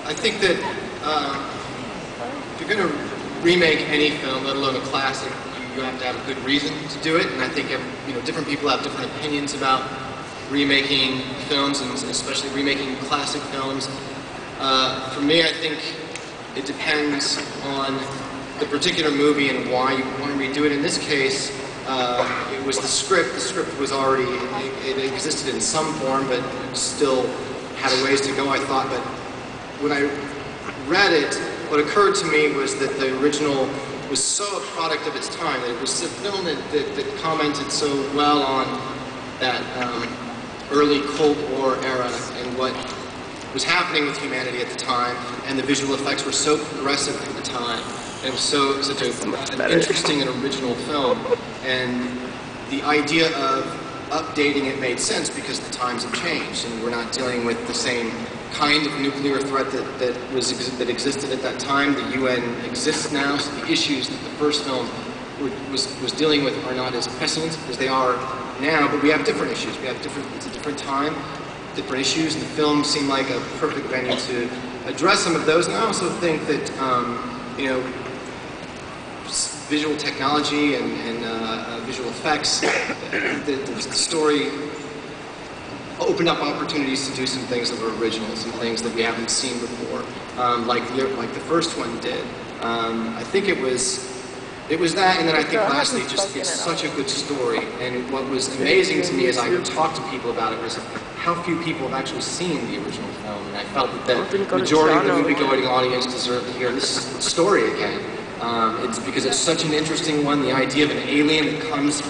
I think that if you're going to remake any film, let alone a classic, you have to have a good reason to do it. And I think different people have different opinions about remaking films, and especially remaking classic films. For me, I think it depends on the particular movie and why you want to redo it. In this case, it was the script. The script was already, it existed in some form, but still had a ways to go, I thought. But when I read it, what occurred to me was that the original was so a product of its time, that it was a film that commented so well on that early Cold War era and what was happening with humanity at the time, and the visual effects were so progressive at the time. It was such an interesting and original film, and the idea of updating it made sense because the times have changed, and we're not dealing with the same kind of nuclear threat that existed at that time. The UN exists now, so the issues that the first film was dealing with are not as prescient as they are now, but we have different issues. It's a different time, different issues, and the film seemed like a perfect venue to address some of those. And I also think that visual technology and visual effects, the story opened up opportunities to do some things that were original, some things that we haven't seen before, like the first one did. I think it was that, and then I think lastly, just it's such a good story. And what was amazing to me as I talked to people about it was how few people have actually seen the original film, and I felt that the majority of the movie-going audience deserved to hear this story again. It's because it's such an interesting one. The idea of an alien that comes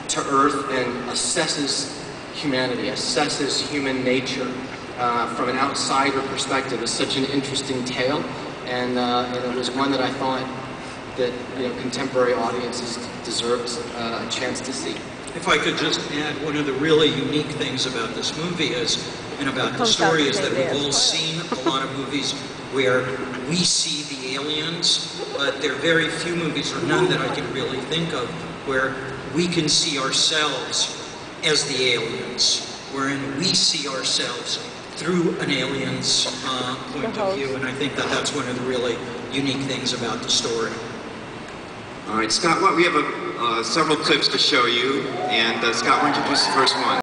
to Earth and assesses humanity, assesses human nature from an outsider perspective is such an interesting tale, and it was one that I thought that contemporary audiences deserved a chance to see. If I could just add, one of the really unique things about this movie and about the story is that we've all seen a lot of movies where we see the aliens, but there are very few movies, or none that I can really think of, where we can see ourselves as the aliens, wherein we see ourselves through an alien's point of view, and I think that that's one of the really unique things about the story. All right, Scott, we have several clips to show you, and Scott, why don't you do the first one?